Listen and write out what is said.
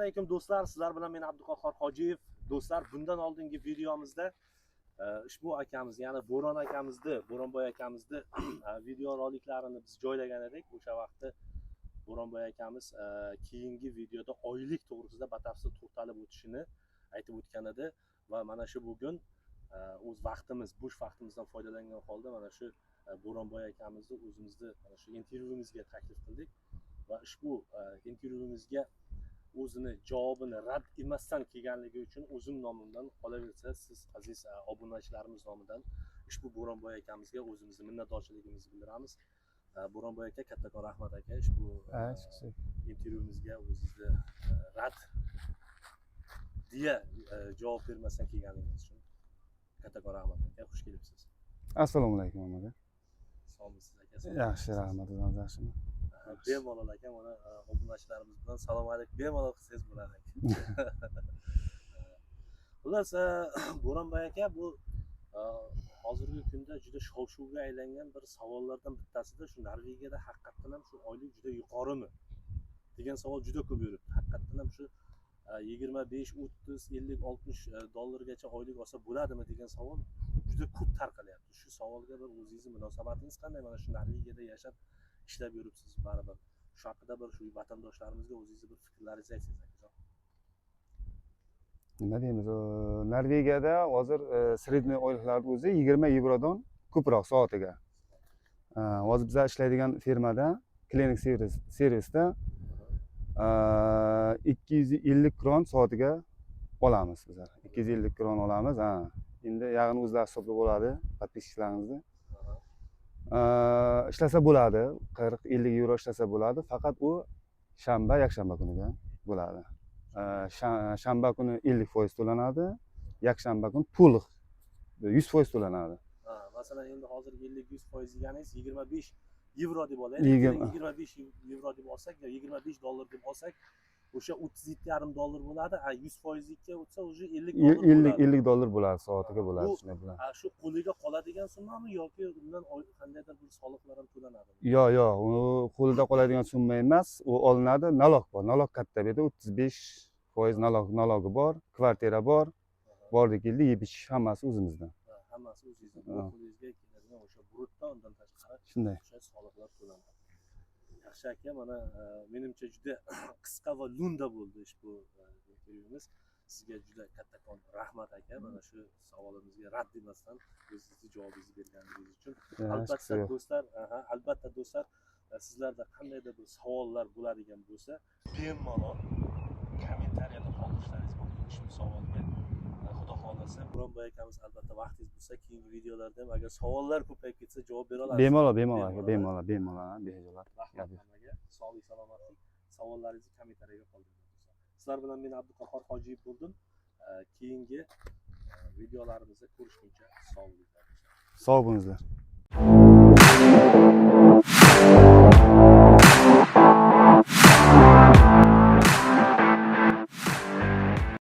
alaykum do'stlar, sizlar bilan men Abduqahhor Hojiyev. Do'stlar, bundan oldingi videomizda ushbu akamiz, ya'ni Bo'ronboy akamizni video roliklarini biz joylagan edik. O'sha vaqtda Bo'ronboy akamiz keyingi videoda oylik to'g'risida batafsil to'xtalib o'tishini aytib o'tgan edi va mana shu bugun o'z bo'sh vaqtimizdan foydalangan holda mana shu Bo'ronboy akamizni o'zimizni mana shu intervyumizga taklif qildik va ushbu intervyumizga o'zini javobini rad emasdan kelganligi uchun o'zim nomimdan, qolaversa siz aziz obunachilarimiz nomidan ushbu Bo'ronboy akamizga o'zimizni minnatdorchiligimizni bildiramiz. Bo'ronboy aka, kattakon rahmat aka, ushbu intervyumizga o'zingizni rad deya javob bermasdan kelganingiz uchun kattakon rahmat aka, xush kelibsiz. Assalomu alaykum aka. Sog'misiz aka? Yaxshi, rahmat, yaxshimi? Bemalol aka, mana obunachilarimiz bilan salom alaykum bemalol qilsangiz bo'ladi aka. Xullas, Bo'ronboy aka, bu hozirgi kunda juda shov-shuvga aylangan bir savollardan bittasida shu Norvegiyada haqiqatan ham shu oylik juda yuqorimi degan savol juda ko'p yuribdi. Haqiqatan ham shu 25, 30, 50, 60 dollargacha oylik olsa bo'ladimi degan savol juda ko'p tarqalyapti. Shu savolga bir o'zingizni munosabatingiz qanday? Mana shu Norvegiyada yashab ishlab yuribsiz baribir. Shu haqida bir shu vatandoshlarimizga o'zingizni bir fikrlaringizni aytsangiz akajon. Nima deymiz? Norvegiyada hozir sredniy oyliklarning o'zi 20 yevrodan ko'proq soatiga. Hozir biz ishlaydigan firmada, klinik servisda 250 kron soatiga olamiz bizlar. 250 kron olamiz. Endi yag'in o'zlari hisoblab oladi, podpischiklaringizni. Ishlasa bo'ladi, 40-50 euro ishlasa bo'ladi, faqat u shanba, yakshanba kuniga bo'ladi. Shanba kuni 50% to'lanadi, yakshanba kuni to'liq 100% to'lanadi. Masalan, endi hozir 50-100% deganingiz 25 yevro deb olaylik. 25 yevro deb olsak, 25 dollar deb olsak, o'sha 37,5 dollar bo'ladi. 100%ga o'tsa o'sha 50 dollar bo'ladi. 50 dollar bo'ladi, soatiga bo'ladi shunday bilan. Shu qo'liga qoladigan summami yoki undan qandaydir bir soliqlar ham to'lanadimi? Yo'q, u qo'lida qoladigan summa emas, u olinadi, nalog bor. Nalog katta bu yerda 35% nalogi bor, kvartira bor. Bordi keldi, yeb ichish hammasi o'zimizdan. Hammasi o'zingizdan. Qo'lingizga keladigan o'sha brutto, undan tashqari shunday o'sha soliqlar to'lanadi. Yaxshi aka, mana menimcha juda qisqa va lo'nda bo'ldi ushbu intervyumiz. Sizga juda kattakon rahmat aka, mana shu savolimizga rad demasdan o'zingizni javobingizni berganingiz uchun. Albatta do'stlar, sizlarda qandaydir bir savollar bo'ladigan bo'lsa, bemalol kommentariyada qoldirishlaringiz mumkin ushbu savolga. Xudo xolasa, Bo'ronboy akamiz albatta vaqtingiz bo'lsa, keyingi videolarda ham agar savollar ko'payib ketsa javob bera olasiz. Bemalol behayolat. Sog'lik, salomatlik, savollaringizni kommentariyaga qoldiring. Sizlar bilan men Abduqahhor Hojiyev bo'ldim. Keyingi videolarimizda ko'rishguncha sog' bo'linglar. Sog' bo'linglar.